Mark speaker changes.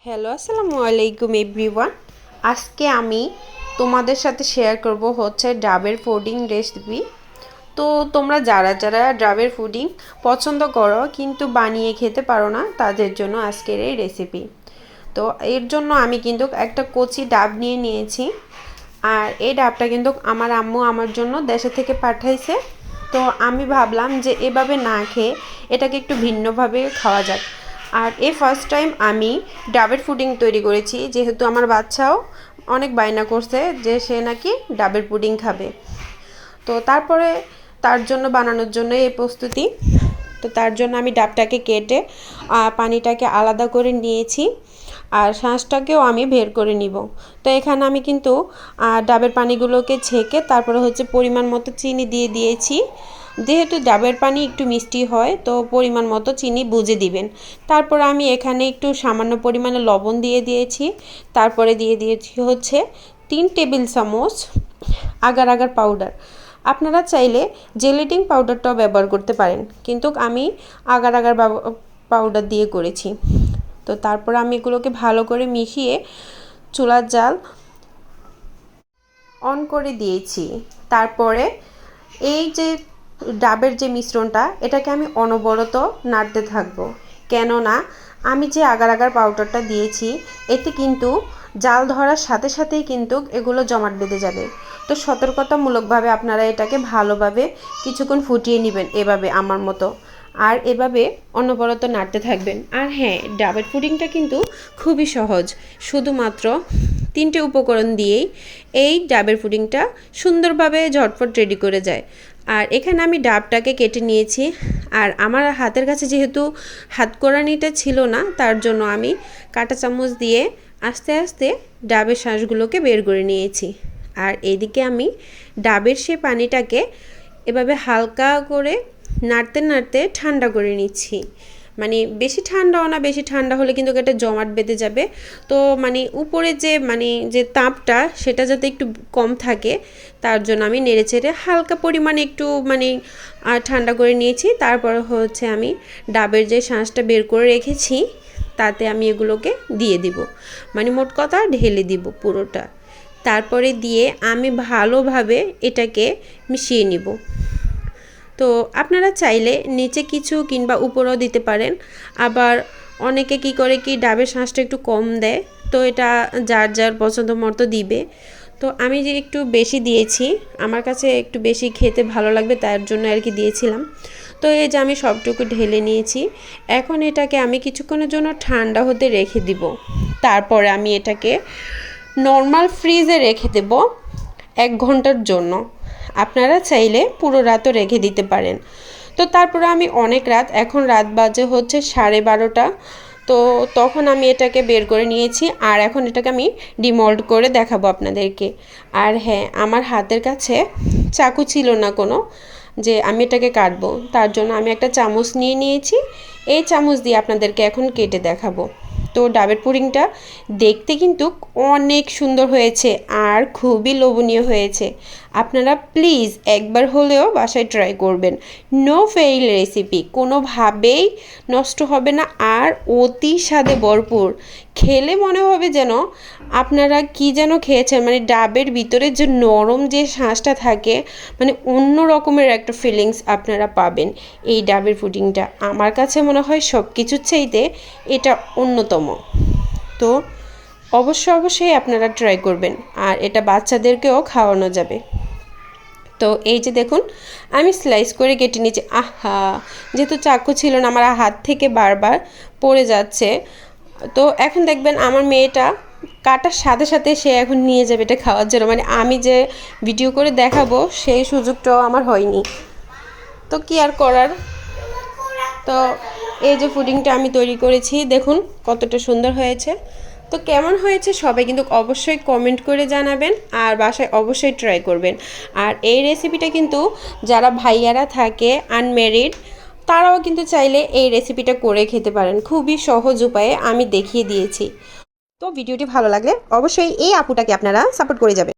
Speaker 1: Hello আসসালামু আলাইকুম everyone. আজকে আমি তোমাদের সাথে শেয়ার করব হচ্ছে ডাবের পুডিং রেসিপি। তো তোমরা যারা যারা ডাবের পুডিং পছন্দ করো কিন্তু বানিয়ে খেতে পারো না, তাদের জন্য আজকের এই রেসিপি। তো এর জন্য আমি কিন্তু একটা কচি ডাব নিয়ে নিয়েছি, আর এই ডাবটা কিন্তু আমার আম্মু আমার জন্য দেশে থেকে পাঠাইছে। তো আমি ভাবলাম যে এভাবে না খেয়ে এটাকে একটু ভিন্নভাবে খাওয়া যাক। আর এই ফার্স্ট টাইম আমি ডাবের পুডিং তৈরি করেছি, যেহেতু আমার বাচ্চাও অনেক বায়না করছে যে সে নাকি ডাবের পুডিং খাবে। তো তারপরে তার জন্য বানানোর জন্য এই প্রস্তুতি। তো তার জন্য আমি ডাবটাকে কেটে পানিটাকে আলাদা করে নিয়েছি, আর শাঁসটাকেও আমি বের করে নিব। তো এখানে আমি কিন্তু ডাবের পানিগুলোকে ছেঁকে তারপরে হচ্ছে পরিমাণ মতো চিনি দিয়ে দিয়েছি। যেহেতু ডাবের পানি একটু মিষ্টি হয়, তো পরিমাণ মতো চিনি বুঝে দিবেন। তারপর আমি এখানে একটু সামান্য পরিমাণে লবণ দিয়ে দিয়েছি। তারপরে দিয়ে দিয়েছি হচ্ছে 3 টেবিল চামচ আগার আগার পাউডার। আপনারা চাইলে জেলেটিন পাউডারটাও ব্যবহার করতে পারেন, কিন্তু আমি আগার আগার পাউডার দিয়ে করেছি। তো তারপর আমি এগুলোকে ভালো করে মিশিয়ে চুলার জাল অন করে দিয়েছি। তারপরে এই যে ডাবের যে মিশ্রণটা, এটাকে আমি অনবরত নাড়তে থাকবো, কেননা আমি যে আগার আগার পাউডারটা দিয়েছি এতে কিন্তু জাল ধরার সাথে সাথেই কিন্তু এগুলো জমাট বেঁধে যাবে। তো সতর্কতামূলকভাবে আপনারা এটাকে ভালোভাবে কিছুক্ষণ ফুটিয়ে নেবেন এভাবে আমার মতো, আর এভাবে অনবরত নাড়তে থাকবেন। আর হ্যাঁ, ডাবের পুডিংটা কিন্তু খুবই সহজ, শুধুমাত্র 3টে উপকরণ দিয়েই এই ডাবের পুডিংটা সুন্দরভাবে ঝটপট রেডি করে যায়। আর এখানে আমি ডাবটাকে কেটে নিয়েছি, আর আমার হাতের কাছে যেহেতু হাতকড়ানিটা ছিল না, তার জন্য আমি কাঁটা চামচ দিয়ে আস্তে আস্তে ডাবের শাঁসগুলোকে বের করে নিয়েছি। আর এদিকে আমি ডাবের সে পানিটাকে এভাবে হালকা করে নাড়তে নাড়তে ঠান্ডা করে নিচ্ছি। মানে বেশি ঠান্ডাও না, বেশি ঠান্ডা হলে কিন্তু এটা জমাট বেঁধে যাবে। তো উপরে যে তাপটা সেটা যাতে একটু কম থাকে, তার জন্য আমি নেড়েচেড়ে হালকা পরিমাণে একটু ঠান্ডা করে নিয়েছি। তারপর হচ্ছে আমি ডাবের যে শাঁসটা বের করে রেখেছি তাতে আমি এগুলোকে দিয়ে দিব, মোট কথা ঢেলে দিব পুরোটা। তারপরে দিয়ে আমি ভালোভাবে এটাকে মিশিয়ে নিব। তো আপনারা চাইলে নিচে কিছু কিংবা উপরেও দিতে পারেন। আবার অনেকে কি করে কি ডাবের শাঁসটা একটু কম দেয়, তো এটা যার যার পছন্দ মতো দিবে। তো আমি যে একটু বেশি দিয়েছি, আমার কাছে একটু বেশি খেতে ভালো লাগবে তার জন্য আর কি দিয়েছিলাম। তো এই যে আমি সবটুকু ঢেলে নিয়েছি। এখন এটাকে আমি কিছুক্ষণের জন্য ঠান্ডা হতে রেখে দিব। তারপরে আমি এটাকে নর্মাল ফ্রিজে রেখে দেব 1 ঘন্টার জন্য। আপনারা চাইলে পুরো রাতও রেখে দিতে পারেন। তো তারপরে আমি অনেক রাত, এখন রাত বাজে হচ্ছে 12:30, তো তখন আমি এটাকে বের করে নিয়েছি। আর এখন এটাকে আমি ডিমোল্ড করে দেখাবো আপনাদেরকে। আর হ্যাঁ, আমার হাতের কাছে চাকু ছিল না কোনো, যে আমি এটাকে কাটবো, তার জন্য আমি একটা চামচ নিয়ে নিয়েছি। এই চামচ দিয়ে আপনাদেরকে এখন কেটে দেখাবো। তো ডাবের পুডিংটা দেখতে কিন্তু অনেক সুন্দর হয়েছে আর খুবই লোভনীয় হয়েছে। আপনারা প্লিজ একবার হলেও বাসায় ট্রাই করবেন। নো ফেইল রেসিপি, কোনোভাবেই নষ্ট হবে না, আর অতি স্বাদে ভরপুর। খেলে মনে হবে যেন আপনারা কি যেন খেয়েছেন। ডাবের ভিতরে যে নরম যে শাঁসটা থাকে, অন্য রকমের একটা ফিলিংস আপনারা পাবেন এই ডাবের পুডিংটা। আমার কাছে মনে হয় সব কিছুর চাইতে এটা অন্যতম। তো অবশ্যই আপনারা ট্রাই করবেন, আর এটা বাচ্চাদেরকেও খাওয়ানো যাবে। তো এই যে দেখুন, আমি স্লাইস করে কেটে নিয়েছি। যেহেতু চাকু ছিল না, আমার হাত থেকে বারবার পড়ে যাচ্ছে। তো এখন দেখবেন আমার মেয়েটা কাটার সাথে সাথে সে এখন নিয়ে যাবে এটা খাওয়ার জন্য। আমি যে ভিডিও করে দেখাবো সেই সুযোগটাও আমার হয়নি, তো কি আর করার। তো এই যে পুডিংটা আমি তৈরি করেছি, দেখুন কতটা সুন্দর হয়েছে। তো কেমন হয়েছে সবাই কিন্তু অবশ্যই কমেন্ট করে জানাবেন, আর বাসায় অবশ্যই ট্রাই করবেন। আর এই রেসিপিটা কিন্তু যারা ভাইয়ারা থাকে আনম্যারিড, তারাও কিন্তু চাইলে এই রেসিপিটা করে খেতে পারেন। খুবই সহজ উপায়ে আমি দেখিয়ে দিয়েছি। তো ভিডিওটি ভালো লাগলে অবশ্যই এই আপুটাকে আপনারা সাপোর্ট করে যাবেন।